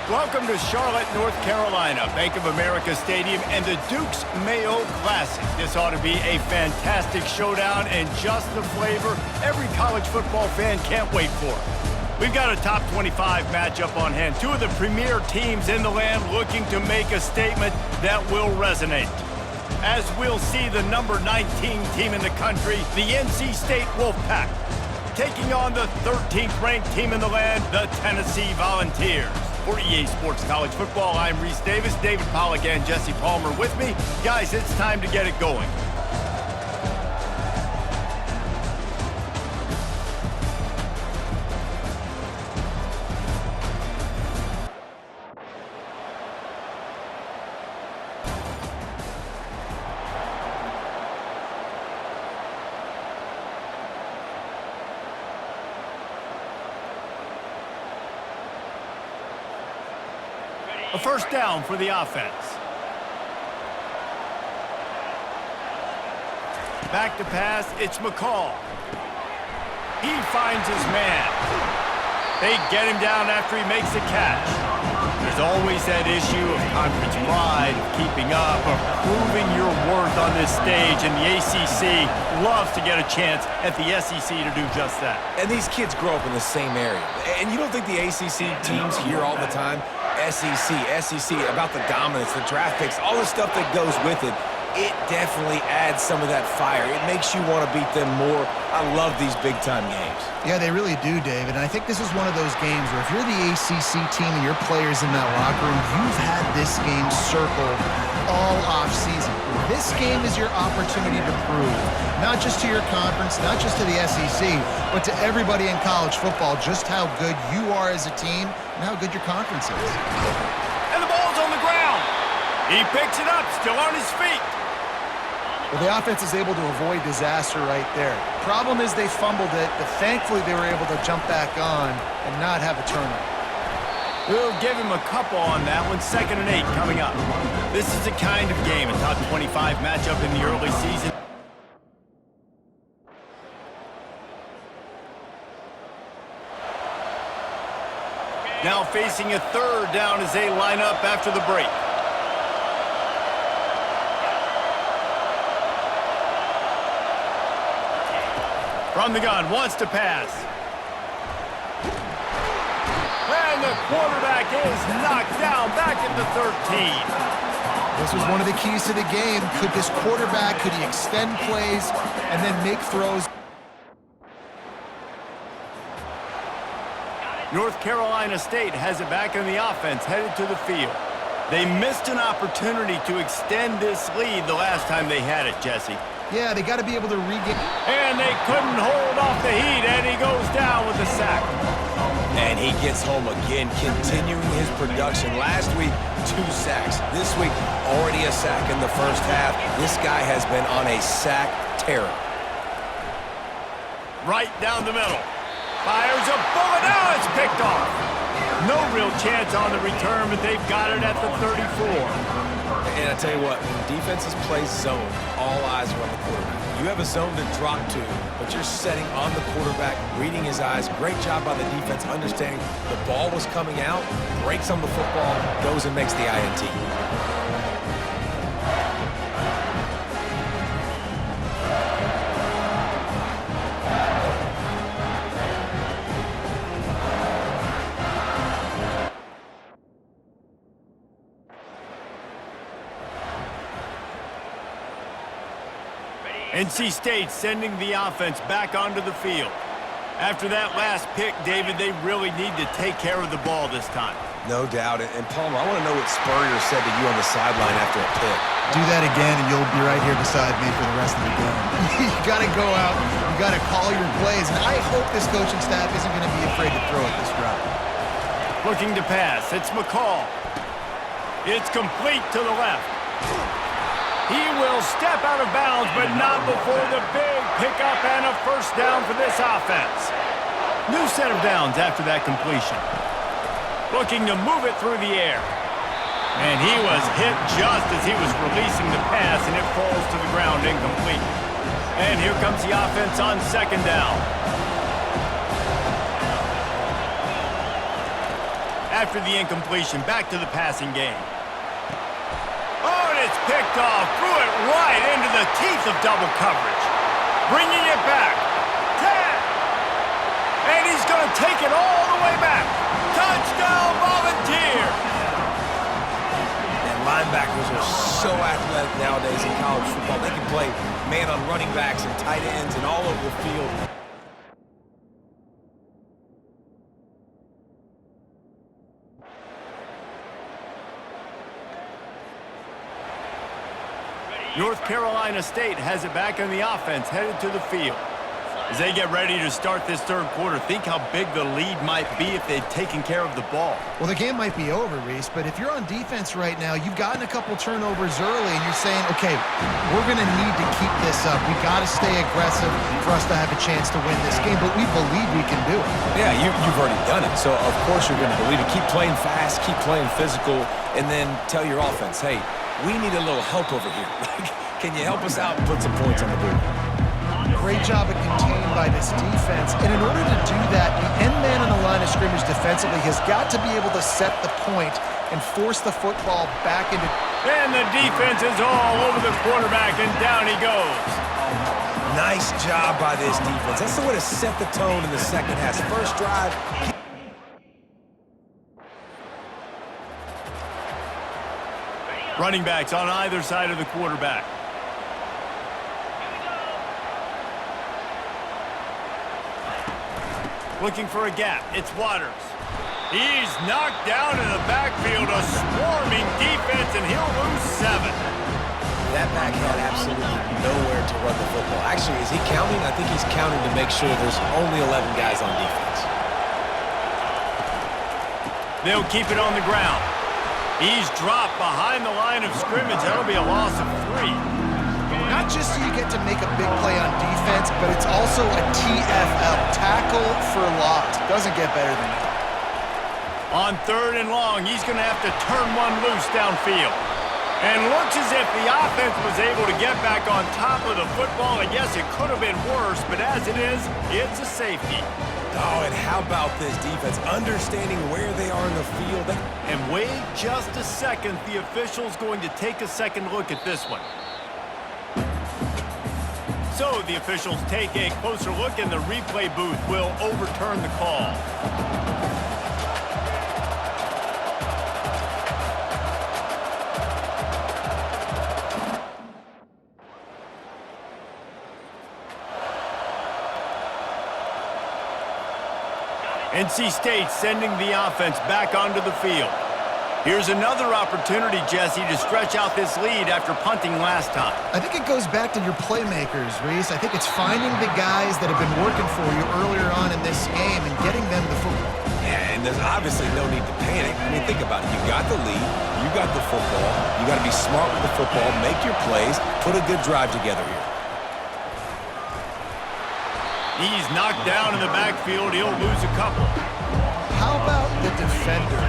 Welcome to Charlotte, North Carolina, Bank of America Stadium, and the Duke's Mayo Classic. This ought to be a fantastic showdown and just the flavor every college football fan can't wait for. We've got a top 25 matchup on hand. Two of the premier teams in the land looking to make a statement that will resonate. As we'll see the number 19 team in the country, the NC State Wolfpack, taking on the 13th ranked team in the land, the Tennessee Volunteers. For EA Sports College Football, I'm Reese Davis, David Pollack and Jesse Palmer with me. Guys, it's time to get it going. A first down for the offense. Back to pass, it's McCall. He finds his man. They get him down after he makes a catch. There's always that issue of conference pride, of keeping up, of proving your worth on this stage, and the ACC loves to get a chance at the SEC to do just that. And these kids grow up in the same area. And you don't think the ACC teams hear all the time, SEC, about the dominance, the draft picks, all the stuff that goes with it. It definitely adds some of that fire. It makes you want to beat them more. I love these big-time games. Yeah, they really do, David. And I think this is one of those games where if you're the ACC team and your players in that locker room, you've had this game circled all off-season. This game is your opportunity to prove, not just to your conference, not just to the SEC, but to everybody in college football, just how good you are as a team and how good your conference is. And the ball's on the ground. He picks it up, still on his feet. Well, the offense is able to avoid disaster right there. Problem is they fumbled it, but thankfully they were able to jump back on and not have a turnover. We'll give him a couple on that one. 2nd and 8 coming up. This is the kind of game, a top 25 matchup in the early season. Now facing a 3rd down as they line up after the break. From the gun, wants to pass. And the quarterback is knocked down back at the 13. This was one of the keys to the game. Could this quarterback, could he extend plays and then make throws? North Carolina State has it back in the offense, headed to the field. They missed an opportunity to extend this lead the last time they had it, Jesse. Yeah, they got to be able to regain. And they couldn't hold off the heat, and he goes down with a sack. And he gets home again, continuing his production. Last week, 2 sacks. This week, already a sack in the first half. This guy has been on a sack terror. Right down the middle. Fires a bullet. Now it's picked off. No real chance on the return, but they've got it at the 34. And I tell you what, when defenses play zone, all eyes are on the quarterback. You have a zone to drop to, but you're setting on the quarterback, reading his eyes. Great job by the defense, understanding the ball was coming out, breaks on the football, goes and makes the INT. NC State sending the offense back onto the field. After that last pick, David, they really need to take care of the ball this time. No doubt. And Palmer, I want to know what Spurrier said to you on the sideline after a pick. Do that again, and you'll be right here beside me for the rest of the game. You got to go out. You got to call your plays. And I hope this coaching staff isn't going to be afraid to throw at this route. Looking to pass. It's McCall. It's complete to the left. He will step out of bounds, but not before the big pickup and a first down for this offense. New set of downs after that completion. Looking to move it through the air. And he was hit just as he was releasing the pass, and it falls to the ground incomplete. And here comes the offense on 2nd down. after the incompletion. Back to the passing game. Oh, and it's picked off. Threw it right into the teeth of double coverage. Bringing it back. 10. And he's going to take it all the way back. Touchdown, Volunteers. And linebackers are so athletic nowadays in college football. They can play man on running backs and tight ends and all over the field. North Carolina State has it back on the offense, headed to the field. As they get ready to start this third quarter, think how big the lead might be if they'd taken care of the ball. Well, the game might be over, Reese, but if you're on defense right now, you've gotten a couple turnovers early, and you're saying, okay, we're going to need to keep this up. We got to stay aggressive for us to have a chance to win this game, but we believe we can do it. Yeah, you've already done it, so of course you're going to believe it. Keep playing fast, keep playing physical, and then tell your offense, hey, we need a little help over here. Can you help us out and put some points on the board? Great job of contained by this defense. And in order to do that, the end man on the line of scrimmage defensively has got to be able to set the point and force the football back into... And the defense is all over the quarterback, and down he goes. Nice job by this defense. That's the way to set the tone in the second half. First drive... Running backs on either side of the quarterback. Looking for a gap. It's Waters. He's knocked down in the backfield. A swarming defense, and he'll lose 7. That back had absolutely nowhere to run the football. Actually, is he counting? I think he's counting to make sure there's only 11 guys on defense. They'll keep it on the ground. He's dropped behind the line of scrimmage. That'll be a loss of 3. Not just so you get to make a big play on defense, but it's also a TFL, tackle for loss. Doesn't get better than that. On 3rd and long, he's going to have to turn one loose downfield. And looks as if the offense was able to get back on top of the football. I guess it could have been worse, but as it is, it's a safety. Oh, and how about this defense? Understanding where they are in the field. And wait just a second. The official's going to take a second look at this one. So the officials take a closer look, and the replay booth will overturn the call. NC State sending the offense back onto the field. Here's another opportunity, Jesse, to stretch out this lead after punting last time. I think it goes back to your playmakers, Reese. I think it's finding the guys that have been working for you earlier on in this game and getting them the football. Yeah, and there's obviously no need to panic. I mean, think about it. You got the lead. You got the football. You got to be smart with the football, make your plays, put a good drive together here. He's knocked down in the backfield. He'll lose a couple. How about the defender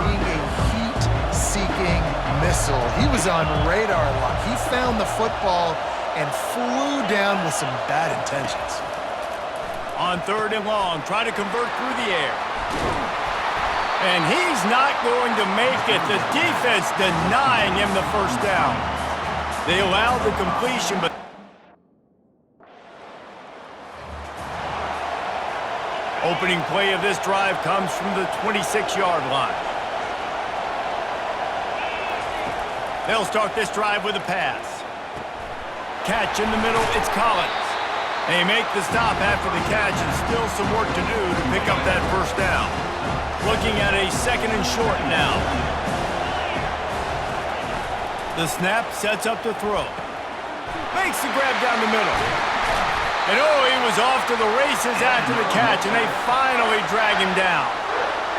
being a heat-seeking missile? He was on radar lock. He found the football and flew down with some bad intentions. On 3rd and long, try to convert through the air. And he's not going to make it. The defense denying him the first down. They allowed the completion, but opening play of this drive comes from the 26-yard line. They'll start this drive with a pass. Catch in the middle, it's Collins. They make the stop after the catch, and still some work to do to pick up that first down. Looking at a 2nd and short now. The snap sets up to throw. Makes the grab down the middle. And oh, he was off to the races after the catch, and they finally drag him down.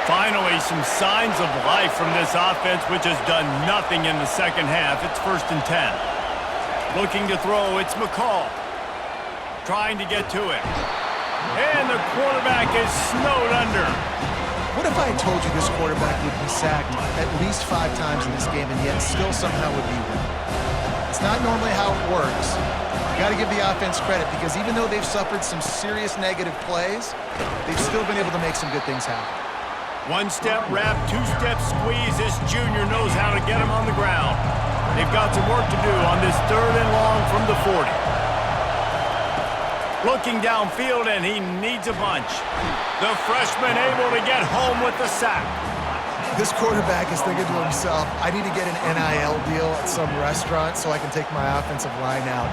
Finally, some signs of life from this offense, which has done nothing in the second half. It's 1st and 10. Looking to throw, it's McCall. Trying to get to it. And the quarterback is snowed under. What if I told you this quarterback would be sacked at least 5 times in this game and yet still somehow would be winning? It's not normally how it works. You got to give the offense credit because even though they've suffered some serious negative plays, they've still been able to make some good things happen. One-step wrap, two-step squeeze. This junior knows how to get him on the ground. They've got some work to do on this 3rd and long from the 40. Looking downfield, and he needs a bunch. The freshman able to get home with the sack. This quarterback is thinking to himself, I need to get an NIL deal at some restaurant so I can take my offensive line out.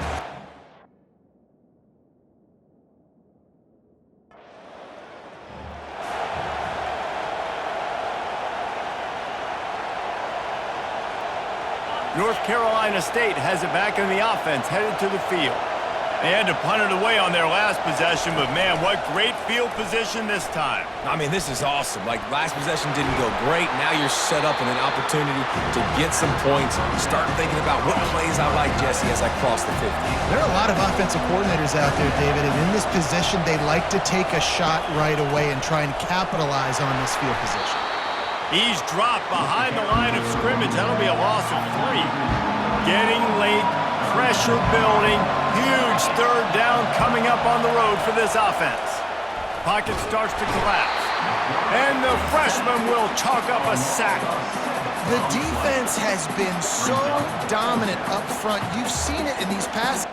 North Carolina State has it back in the offense, headed to the field. They had to punt it away on their last possession, but man, what great field position this time. I mean, this is awesome. Like, last possession didn't go great. Now you're set up in an opportunity to get some points. Start thinking about what plays I like, Jesse, as I cross the 50. There are a lot of offensive coordinators out there, David, and in this position, they like to take a shot right away and try and capitalize on this field position. He's dropped behind the line of scrimmage. That'll be a loss of 3. Getting late, pressure building, huge 3rd down coming up on the road for this offense. Pocket starts to collapse, and the freshman will chalk up a sack. The defense has been so dominant up front. You've seen it in these past.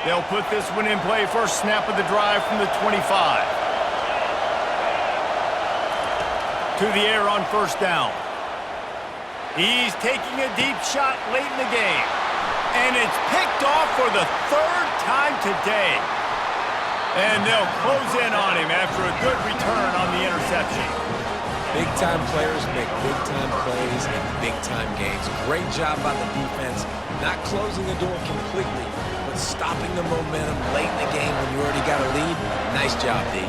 They'll put this one in play. First snap of the drive from the 25. To the air on 1st down. He's taking a deep shot late in the game. And it's picked off for the 3rd time today. And they'll close in on him after a good return on the interception. Big-time players make big-time plays in big-time games. Great job by the defense, not closing the door completely, but stopping the momentum late in the game when you already got a lead. Nice job, D.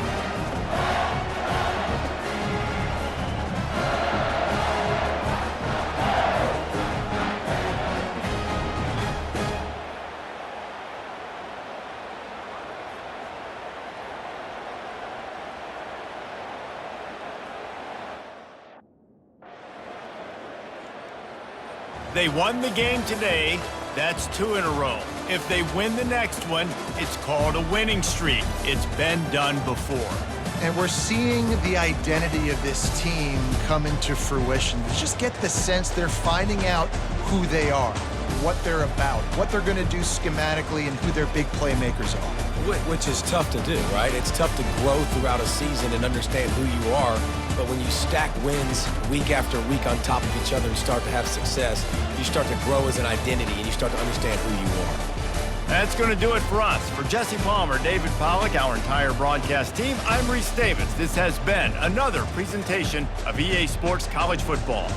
They won the game today. That's 2 in a row. If they win the next one, it's called a winning streak. It's been done before. And we're seeing the identity of this team come into fruition. You just get the sense they're finding out who they are, what they're about, what they're going to do schematically, and who their big playmakers are. Which is tough to do, right? It's tough to grow throughout a season and understand who you are, but when you stack wins week after week on top of each other and start to have success, you start to grow as an identity and you start to understand who you are. That's going to do it for us. For Jesse Palmer, David Pollack, our entire broadcast team, I'm Reese Davis. This has been another presentation of EA Sports College Football.